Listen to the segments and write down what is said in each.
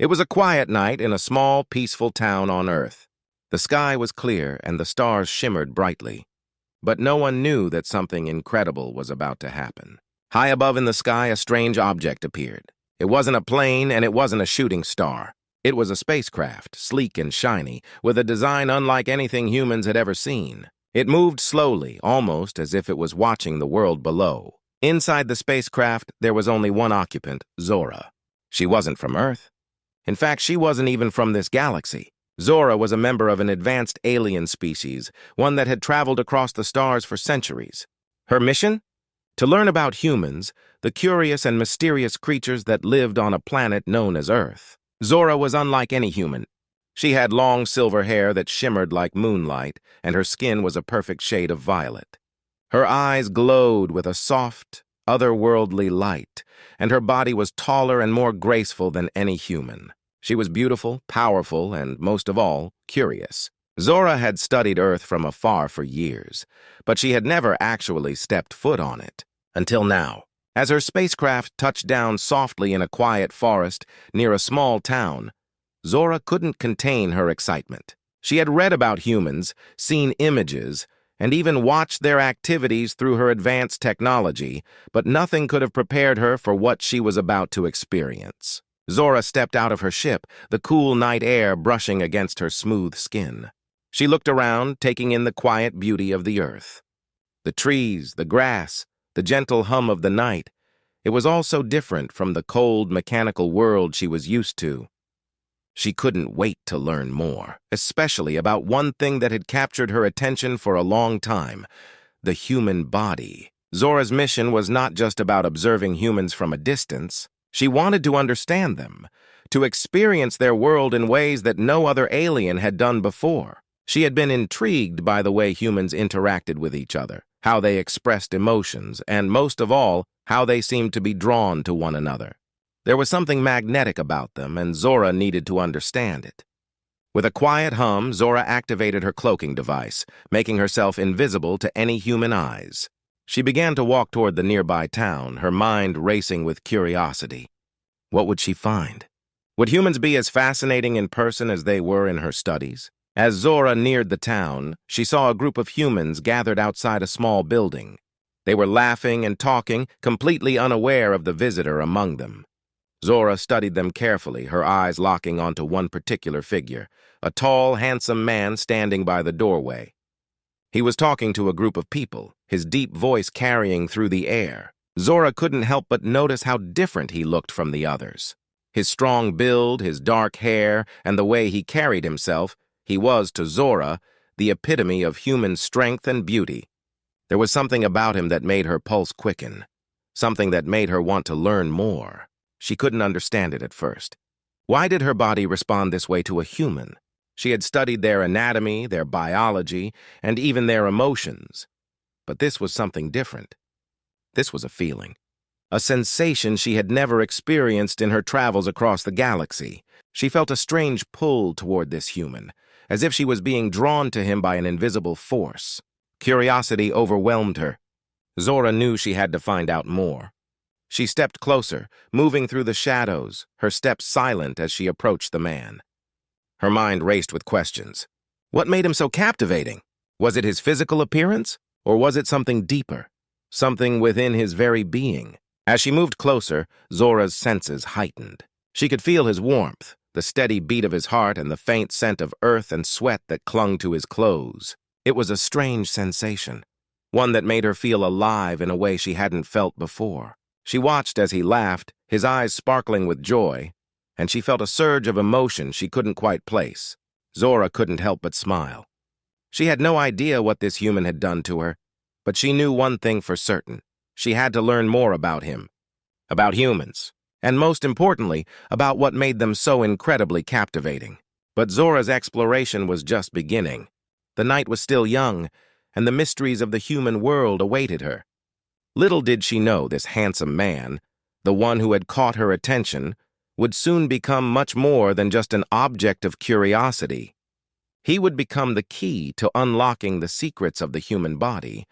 It was a quiet night in a small, peaceful town on Earth. The sky was clear and the stars shimmered brightly. But no one knew that something incredible was about to happen. High above in the sky, a strange object appeared. It wasn't a plane and it wasn't a shooting star. It was a spacecraft, sleek and shiny, with a design unlike anything humans had ever seen. It moved slowly, almost as if it was watching the world below. Inside the spacecraft, there was only one occupant, Zora. She wasn't from Earth. In fact, she wasn't even from this galaxy. Zora was a member of an advanced alien species, one that had traveled across the stars for centuries. Her mission? To learn about humans, the curious and mysterious creatures that lived on a planet known as Earth. Zora was unlike any human. She had long silver hair that shimmered like moonlight, and her skin was a perfect shade of violet. Her eyes glowed with a soft, otherworldly light, and her body was taller and more graceful than any human. She was beautiful, powerful, and, most of all, curious. Zora had studied Earth from afar for years, but she had never actually stepped foot on it. Until now. As her spacecraft touched down softly in a quiet forest near a small town, Zora couldn't contain her excitement. She had read about humans, seen images, and even watched their activities through her advanced technology, but nothing could have prepared her for what she was about to experience. Zora stepped out of her ship, the cool night air brushing against her smooth skin. She looked around, taking in the quiet beauty of the Earth. The trees, the grass, the gentle hum of the night. It was all so different from the cold, mechanical world she was used to. She couldn't wait to learn more, especially about one thing that had captured her attention for a long time: the human body. Zora's mission was not just about observing humans from a distance. She wanted to understand them, to experience their world in ways that no other alien had done before. She had been intrigued by the way humans interacted with each other, how they expressed emotions, and most of all, how they seemed to be drawn to one another. There was something magnetic about them, and Zora needed to understand it. With a quiet hum, Zora activated her cloaking device, making herself invisible to any human eyes. She began to walk toward the nearby town, her mind racing with curiosity. What would she find? Would humans be as fascinating in person as they were in her studies? As Zora neared the town, she saw a group of humans gathered outside a small building. They were laughing and talking, completely unaware of the visitor among them. Zora studied them carefully, her eyes locking onto one particular figure, a tall, handsome man standing by the doorway. He was talking to a group of people, his deep voice carrying through the air. Zora couldn't help but notice how different he looked from the others. His strong build, his dark hair, and the way he carried himself, he was, to Zora, the epitome of human strength and beauty. There was something about him that made her pulse quicken, something that made her want to learn more. She couldn't understand it at first. Why did her body respond this way to a human? She had studied their anatomy, their biology, and even their emotions. But this was something different. This was a feeling, a sensation she had never experienced in her travels across the galaxy. She felt a strange pull toward this human, as if she was being drawn to him by an invisible force. Curiosity overwhelmed her. Zora knew she had to find out more. She stepped closer, moving through the shadows, her steps silent as she approached the man. Her mind raced with questions. What made him so captivating? Was it his physical appearance, or was it something deeper, something within his very being? As she moved closer, Zora's senses heightened. She could feel his warmth, the steady beat of his heart, and the faint scent of earth and sweat that clung to his clothes. It was a strange sensation, one that made her feel alive in a way she hadn't felt before. She watched as he laughed, his eyes sparkling with joy, and she felt a surge of emotion she couldn't quite place. Zora couldn't help but smile. She had no idea what this human had done to her, but she knew one thing for certain. She had to learn more about him, about humans, and most importantly, about what made them so incredibly captivating. But Zora's exploration was just beginning. The night was still young, and the mysteries of the human world awaited her. Little did she know this handsome man, the one who had caught her attention, would soon become much more than just an object of curiosity. He would become the key to unlocking the secrets of the human body,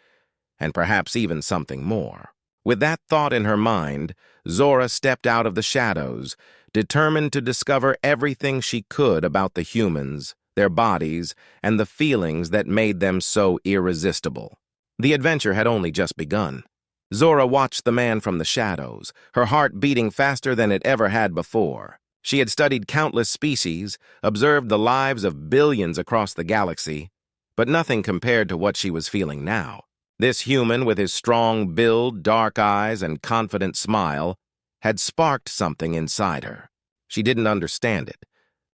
and perhaps even something more. With that thought in her mind, Zora stepped out of the shadows, determined to discover everything she could about the humans, their bodies, and the feelings that made them so irresistible. The adventure had only just begun. Zora watched the man from the shadows, her heart beating faster than it ever had before. She had studied countless species, observed the lives of billions across the galaxy, but nothing compared to what she was feeling now. This human, with his strong build, dark eyes, and confident smile, had sparked something inside her. She didn't understand it.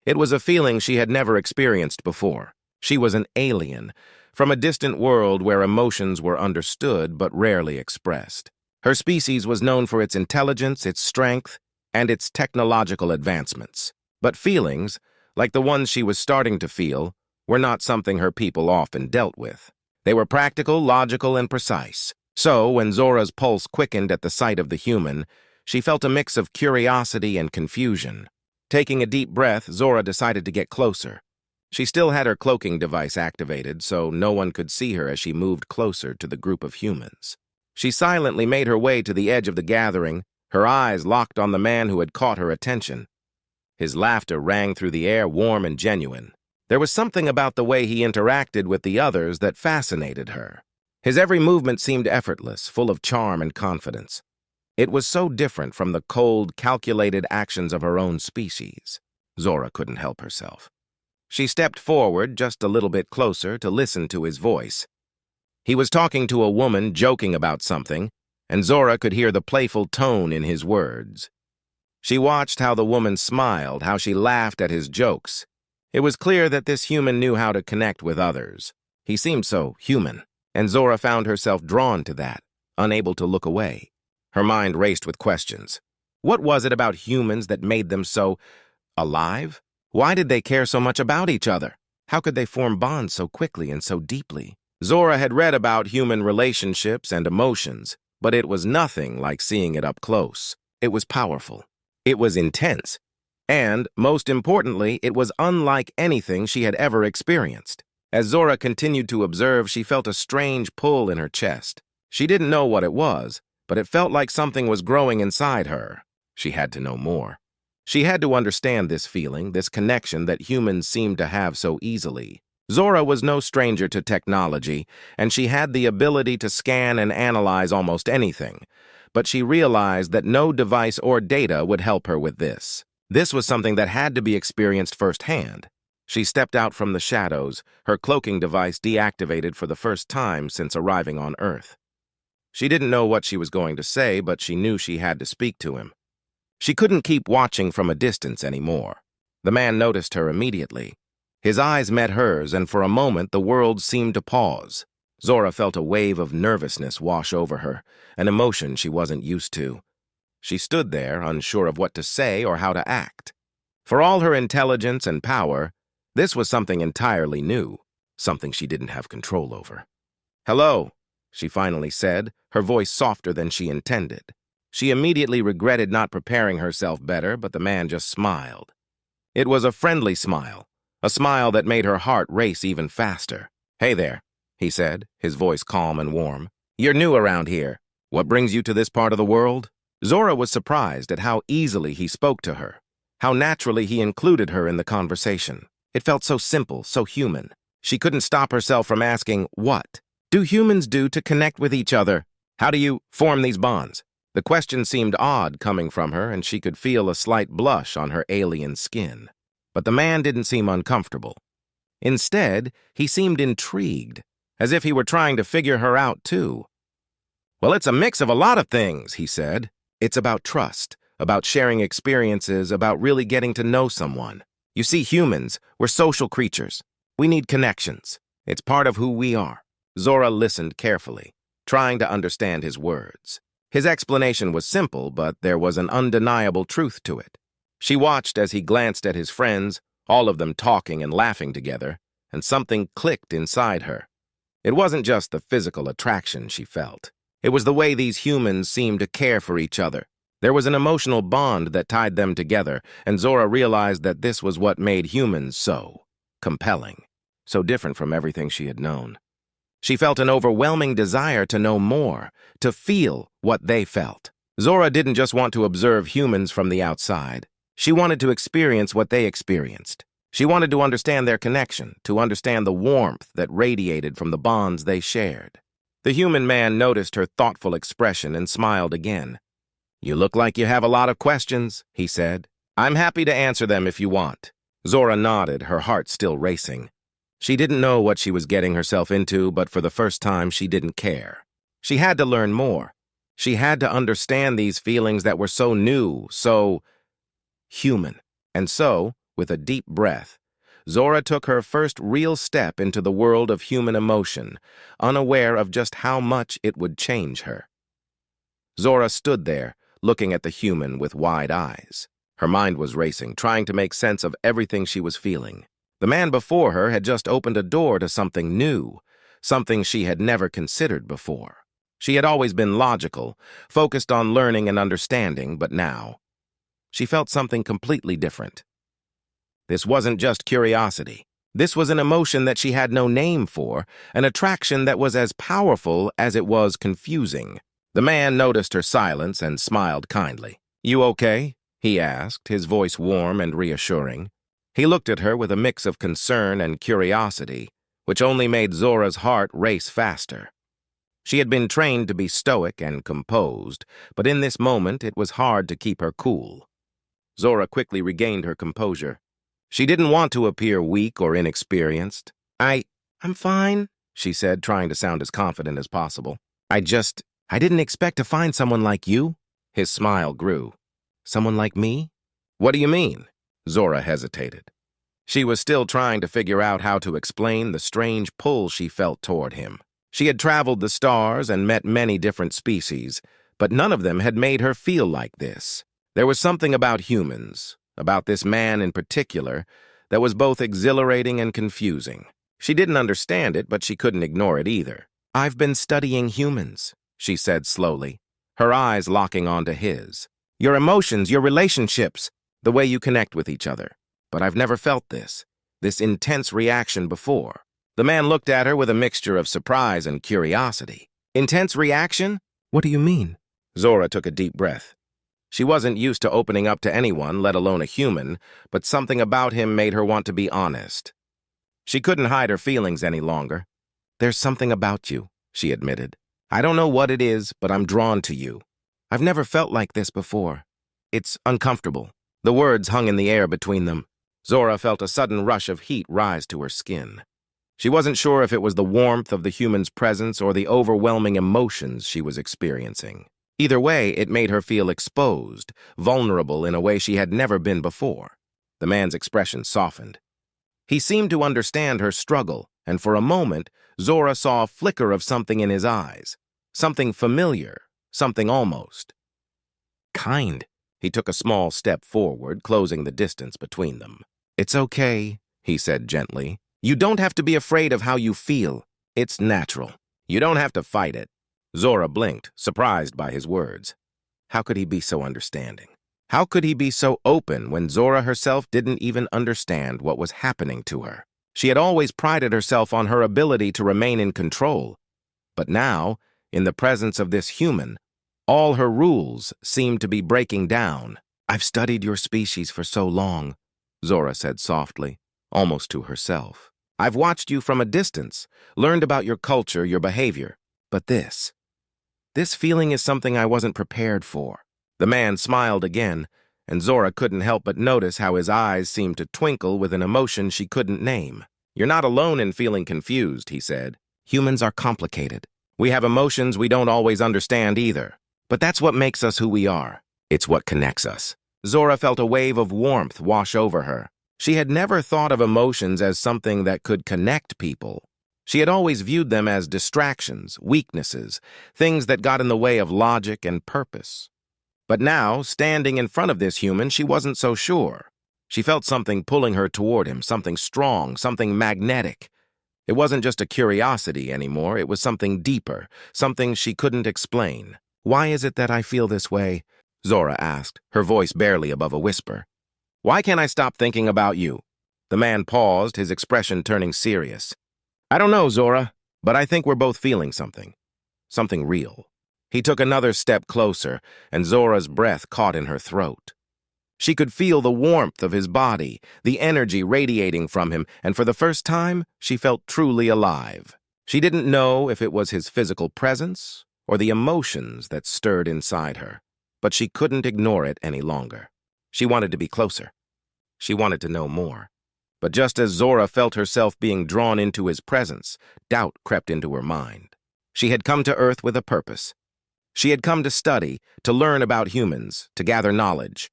It was a feeling she had never experienced before. She was an alien, from a distant world where emotions were understood but rarely expressed. Her species was known for its intelligence, its strength, and its technological advancements. But feelings, like the ones she was starting to feel, were not something her people often dealt with. They were practical, logical, and precise. So, when Zora's pulse quickened at the sight of the human, she felt a mix of curiosity and confusion. Taking a deep breath, Zora decided to get closer. She still had her cloaking device activated, so no one could see her as she moved closer to the group of humans. She silently made her way to the edge of the gathering, her eyes locked on the man who had caught her attention. His laughter rang through the air, warm and genuine. There was something about the way he interacted with the others that fascinated her. His every movement seemed effortless, full of charm and confidence. It was so different from the cold, calculated actions of her own species. Zora couldn't help herself. She stepped forward just a little bit closer to listen to his voice. He was talking to a woman, joking about something, and Zora could hear the playful tone in his words. She watched how the woman smiled, how she laughed at his jokes. It was clear that this human knew how to connect with others. He seemed so human, and Zora found herself drawn to that, unable to look away. Her mind raced with questions. What was it about humans that made them so alive? Why did they care so much about each other? How could they form bonds so quickly and so deeply? Zora had read about human relationships and emotions, but it was nothing like seeing it up close. It was powerful. It was intense. And, most importantly, it was unlike anything she had ever experienced. As Zora continued to observe, she felt a strange pull in her chest. She didn't know what it was, but it felt like something was growing inside her. She had to know more. She had to understand this feeling, this connection that humans seemed to have so easily. Zora was no stranger to technology, and she had the ability to scan and analyze almost anything. But she realized that no device or data would help her with this. This was something that had to be experienced firsthand. She stepped out from the shadows, her cloaking device deactivated for the first time since arriving on Earth. She didn't know what she was going to say, but she knew she had to speak to him. She couldn't keep watching from a distance anymore. The man noticed her immediately. His eyes met hers, and for a moment the world seemed to pause. Zora felt a wave of nervousness wash over her, an emotion she wasn't used to. She stood there, unsure of what to say or how to act. For all her intelligence and power, this was something entirely new, something she didn't have control over. "Hello," she finally said, her voice softer than she intended. She immediately regretted not preparing herself better, but the man just smiled. It was a friendly smile, a smile that made her heart race even faster. "Hey there," he said, his voice calm and warm. "You're new around here. What brings you to this part of the world?" Zora was surprised at how easily he spoke to her, how naturally he included her in the conversation. It felt so simple, so human. She couldn't stop herself from asking, what do humans do to connect with each other? How do you form these bonds? The question seemed odd coming from her, and she could feel a slight blush on her alien skin. But the man didn't seem uncomfortable. Instead, he seemed intrigued, as if he were trying to figure her out too. "Well, it's a mix of a lot of things," he said. "It's about trust, about sharing experiences, about really getting to know someone. You see, humans, we're social creatures. We need connections. It's part of who we are." Zora listened carefully, trying to understand his words. His explanation was simple, but there was an undeniable truth to it. She watched as he glanced at his friends, all of them talking and laughing together, and something clicked inside her. It wasn't just the physical attraction she felt. It was the way these humans seemed to care for each other. There was an emotional bond that tied them together, and Zora realized that this was what made humans so compelling, so different from everything she had known. She felt an overwhelming desire to know more, to feel what they felt. Zora didn't just want to observe humans from the outside. She wanted to experience what they experienced. She wanted to understand their connection, to understand the warmth that radiated from the bonds they shared. The human man noticed her thoughtful expression and smiled again. "You look like you have a lot of questions," he said. "I'm happy to answer them if you want." Zora nodded, her heart still racing. She didn't know what she was getting herself into, but for the first time she didn't care. She had to learn more. She had to understand these feelings that were so new, so human. And so, with a deep breath, Zora took her first real step into the world of human emotion, unaware of just how much it would change her. Zora stood there, looking at the human with wide eyes. Her mind was racing, trying to make sense of everything she was feeling. The man before her had just opened a door to something new, something she had never considered before. She had always been logical, focused on learning and understanding, but now she felt something completely different. This wasn't just curiosity. This was an emotion that she had no name for, an attraction that was as powerful as it was confusing. The man noticed her silence and smiled kindly. "You okay?" he asked, his voice warm and reassuring. He looked at her with a mix of concern and curiosity, which only made Zora's heart race faster. She had been trained to be stoic and composed, but in this moment it was hard to keep her cool. Zora quickly regained her composure. She didn't want to appear weak or inexperienced. I'm fine," she said, trying to sound as confident as possible. I didn't expect to find someone like you." His smile grew. "Someone like me?" "What do you mean?" Zora hesitated. She was still trying to figure out how to explain the strange pull she felt toward him. She had traveled the stars and met many different species, but none of them had made her feel like this. There was something about humans, about this man in particular, that was both exhilarating and confusing. She didn't understand it, but she couldn't ignore it either. "I've been studying humans," she said slowly, her eyes locking onto his. "Your emotions, your relationships, the way you connect with each other. But I've never felt this intense reaction before." The man looked at her with a mixture of surprise and curiosity. "Intense reaction? What do you mean?" Zora took a deep breath. She wasn't used to opening up to anyone, let alone a human, but something about him made her want to be honest. She couldn't hide her feelings any longer. "There's something about you," she admitted. "I don't know what it is, but I'm drawn to you. I've never felt like this before. It's uncomfortable." The words hung in the air between them. Zora felt a sudden rush of heat rise to her skin. She wasn't sure if it was the warmth of the human's presence or the overwhelming emotions she was experiencing. Either way, it made her feel exposed, vulnerable in a way she had never been before. The man's expression softened. He seemed to understand her struggle, and for a moment, Zora saw a flicker of something in his eyes. Something familiar, something almost kind. He took a small step forward, closing the distance between them. "It's okay," he said gently. "You don't have to be afraid of how you feel. It's natural. You don't have to fight it." Zora blinked, surprised by his words. How could he be so understanding? How could he be so open when Zora herself didn't even understand what was happening to her? She had always prided herself on her ability to remain in control. But now, in the presence of this human, all her rules seemed to be breaking down. "I've studied your species for so long," Zora said softly, almost to herself. "I've watched you from a distance, learned about your culture, your behavior. But this feeling is something I wasn't prepared for." The man smiled again, and Zora couldn't help but notice how his eyes seemed to twinkle with an emotion she couldn't name. "You're not alone in feeling confused," he said. "Humans are complicated. We have emotions we don't always understand either. But that's what makes us who we are. It's what connects us." Zora felt a wave of warmth wash over her. She had never thought of emotions as something that could connect people. She had always viewed them as distractions, weaknesses, things that got in the way of logic and purpose. But now, standing in front of this human, she wasn't so sure. She felt something pulling her toward him, something strong, something magnetic. It wasn't just a curiosity anymore, it was something deeper, something she couldn't explain. "Why is it that I feel this way?" Zora asked, her voice barely above a whisper. "Why can't I stop thinking about you?" The man paused, his expression turning serious. "I don't know, Zora, but I think we're both feeling something. Something real." He took another step closer, and Zora's breath caught in her throat. She could feel the warmth of his body, the energy radiating from him, and for the first time, she felt truly alive. She didn't know if it was his physical presence or the emotions that stirred inside her, but she couldn't ignore it any longer. She wanted to be closer. She wanted to know more. But just as Zora felt herself being drawn into his presence, doubt crept into her mind. She had come to Earth with a purpose. She had come to study, to learn about humans, to gather knowledge.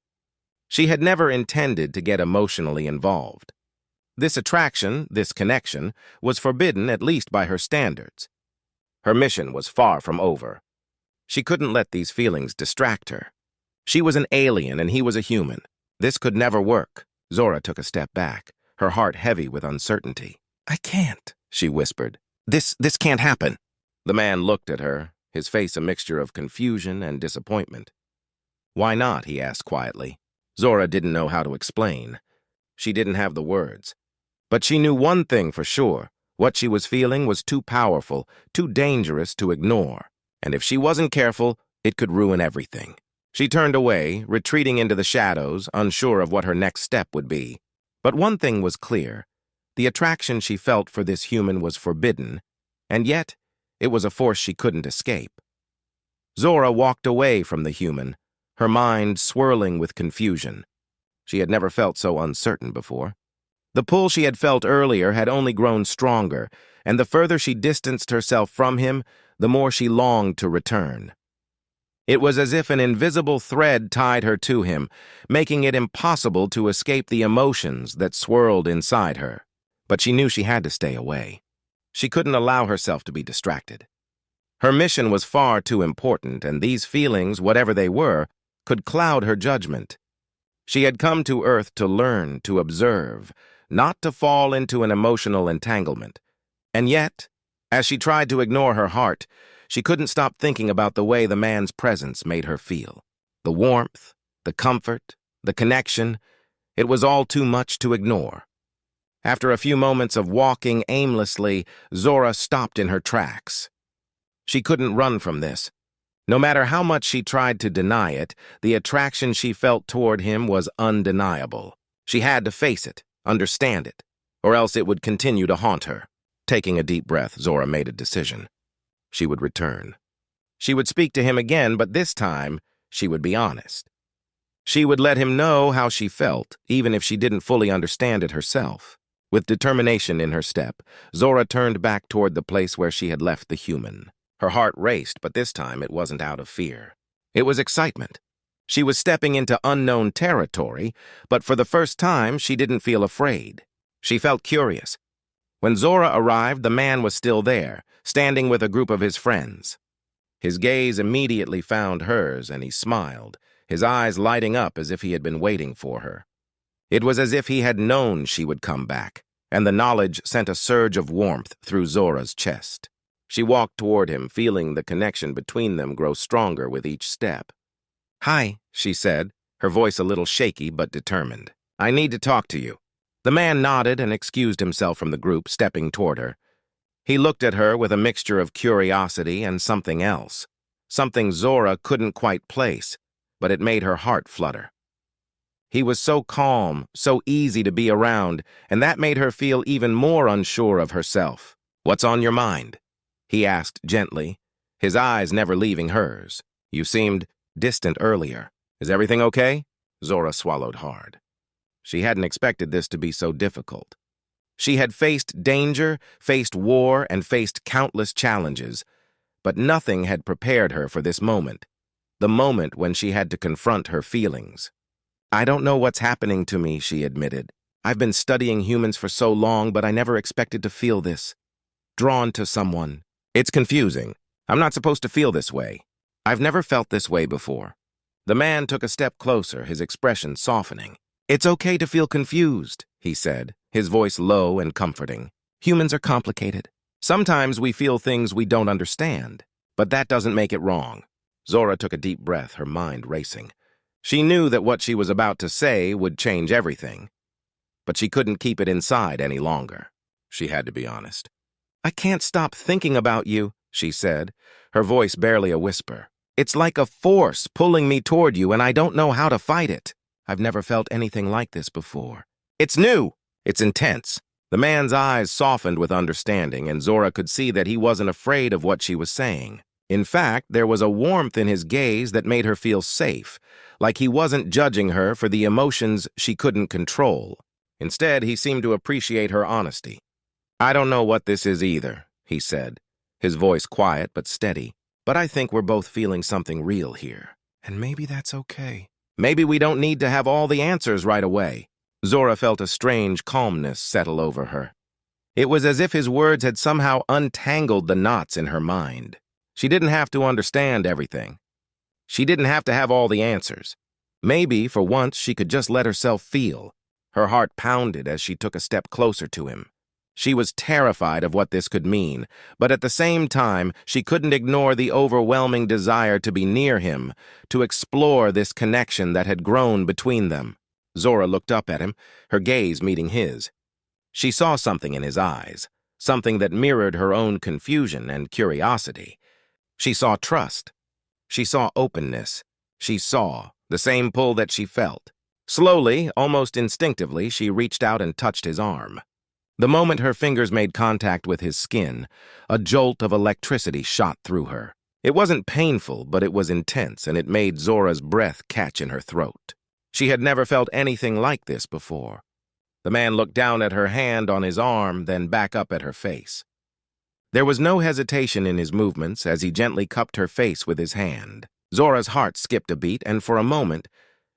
She had never intended to get emotionally involved. This attraction, this connection, was forbidden at least by her standards. Her mission was far from over. She couldn't let these feelings distract her. She was an alien and he was a human. This could never work. Zora took a step back, her heart heavy with uncertainty. "I can't," she whispered. This can't happen." The man looked at her, his face a mixture of confusion and disappointment. "Why not?" he asked quietly. Zora didn't know how to explain. She didn't have the words. But she knew one thing for sure. What she was feeling was too powerful, too dangerous to ignore. And if she wasn't careful, it could ruin everything. She turned away, retreating into the shadows, unsure of what her next step would be. But one thing was clear. The attraction she felt for this human was forbidden, and yet it was a force she couldn't escape. Zora walked away from the human, her mind swirling with confusion. She had never felt so uncertain before. The pull she had felt earlier had only grown stronger, and the further she distanced herself from him, the more she longed to return. It was as if an invisible thread tied her to him, making it impossible to escape the emotions that swirled inside her. But she knew she had to stay away. She couldn't allow herself to be distracted. Her mission was far too important, and these feelings, whatever they were, could cloud her judgment. She had come to Earth to learn, to observe, not to fall into an emotional entanglement. And yet, as she tried to ignore her heart, she couldn't stop thinking about the way the man's presence made her feel. The warmth, the comfort, the connection, it was all too much to ignore. After a few moments of walking aimlessly, Zora stopped in her tracks. She couldn't run from this. No matter how much she tried to deny it, the attraction she felt toward him was undeniable. She had to face it, understand it, or else it would continue to haunt her. Taking a deep breath, Zora made a decision. She would return. She would speak to him again, but this time, she would be honest. She would let him know how she felt, even if she didn't fully understand it herself. With determination in her step, Zora turned back toward the place where she had left the human. Her heart raced, but this time it wasn't out of fear. It was excitement. She was stepping into unknown territory, but for the first time, she didn't feel afraid. She felt curious. When Zora arrived, the man was still there, standing with a group of his friends. His gaze immediately found hers, and he smiled, his eyes lighting up as if he had been waiting for her. It was as if he had known she would come back, and the knowledge sent a surge of warmth through Zora's chest. She walked toward him, feeling the connection between them grow stronger with each step. "Hi," she said, her voice a little shaky but determined. "I need to talk to you." The man nodded and excused himself from the group, stepping toward her. He looked at her with a mixture of curiosity and something else, something Zora couldn't quite place, but it made her heart flutter. He was so calm, so easy to be around, and that made her feel even more unsure of herself. "What's on your mind?" he asked gently, his eyes never leaving hers. "You seemed distant earlier. Is everything okay?" Zora swallowed hard. She hadn't expected this to be so difficult. She had faced danger, faced war, and faced countless challenges, but nothing had prepared her for this moment, the moment when she had to confront her feelings. "I don't know what's happening to me," she admitted. "I've been studying humans for so long, but I never expected to feel this. Drawn to someone. It's confusing. I'm not supposed to feel this way. I've never felt this way before." The man took a step closer, his expression softening. "It's okay to feel confused," he said, his voice low and comforting. "Humans are complicated. Sometimes we feel things we don't understand, but that doesn't make it wrong." Zora took a deep breath, her mind racing. She knew that what she was about to say would change everything, but she couldn't keep it inside any longer. She had to be honest. "I can't stop thinking about you," she said, her voice barely a whisper. "It's like a force pulling me toward you, and I don't know how to fight it." I've never felt anything like this before. It's new. It's intense. The man's eyes softened with understanding, and Zora could see that he wasn't afraid of what she was saying. In fact, there was a warmth in his gaze that made her feel safe, like he wasn't judging her for the emotions she couldn't control. Instead, he seemed to appreciate her honesty. I don't know what this is either, he said, his voice quiet but steady. But I think we're both feeling something real here. And maybe that's okay. Maybe we don't need to have all the answers right away. Zora felt a strange calmness settle over her. It was as if his words had somehow untangled the knots in her mind. She didn't have to understand everything. She didn't have to have all the answers. Maybe, for once, she could just let herself feel. Her heart pounded as she took a step closer to him. She was terrified of what this could mean, but at the same time, she couldn't ignore the overwhelming desire to be near him, to explore this connection that had grown between them. Zora looked up at him, her gaze meeting his. She saw something in his eyes, something that mirrored her own confusion and curiosity. She saw trust. She saw openness. She saw the same pull that she felt. Slowly, almost instinctively, she reached out and touched his arm. The moment her fingers made contact with his skin, a jolt of electricity shot through her. It wasn't painful, but it was intense, and it made Zora's breath catch in her throat. She had never felt anything like this before. The man looked down at her hand on his arm, then back up at her face. There was no hesitation in his movements as he gently cupped her face with his hand. Zora's heart skipped a beat, and for a moment,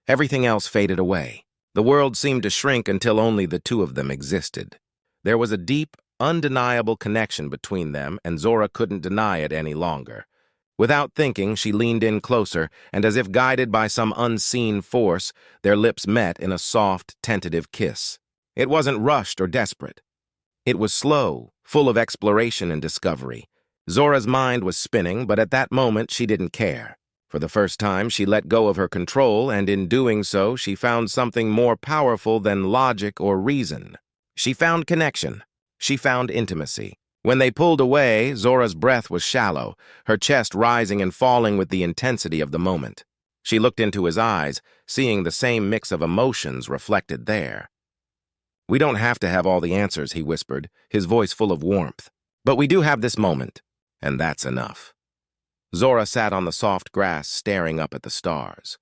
everything else faded away. The world seemed to shrink until only the two of them existed. There was a deep, undeniable connection between them, and Zora couldn't deny it any longer. Without thinking, she leaned in closer, and as if guided by some unseen force, their lips met in a soft, tentative kiss. It wasn't rushed or desperate. It was slow, full of exploration and discovery. Zora's mind was spinning, but at that moment she didn't care. For the first time, she let go of her control, and in doing so, she found something more powerful than logic or reason. She found connection. She found intimacy. When they pulled away, Zora's breath was shallow, her chest rising and falling with the intensity of the moment. She looked into his eyes, seeing the same mix of emotions reflected there. We don't have to have all the answers, he whispered, his voice full of warmth. But we do have this moment, and that's enough. Zora sat on the soft grass, staring up at the stars.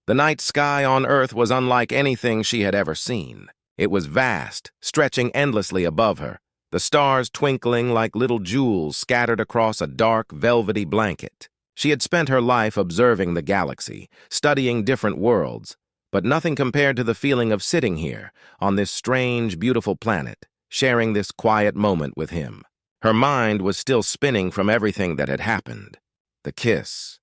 The night sky on Earth was unlike anything she had ever seen. It was vast, stretching endlessly above her, the stars twinkling like little jewels scattered across a dark, velvety blanket. She had spent her life observing the galaxy, studying different worlds, but nothing compared to the feeling of sitting here, on this strange, beautiful planet, sharing this quiet moment with him. Her mind was still spinning from everything that had happened. The kiss,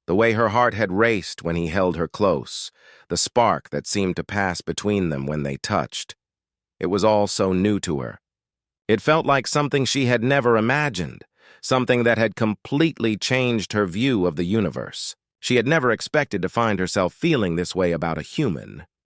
the way her heart had raced when he held her close, the spark that seemed to pass between them when they touched. It was all so new to her. It felt like something she had never imagined, something that had completely changed her view of the universe. She had never expected to find herself feeling this way about a human.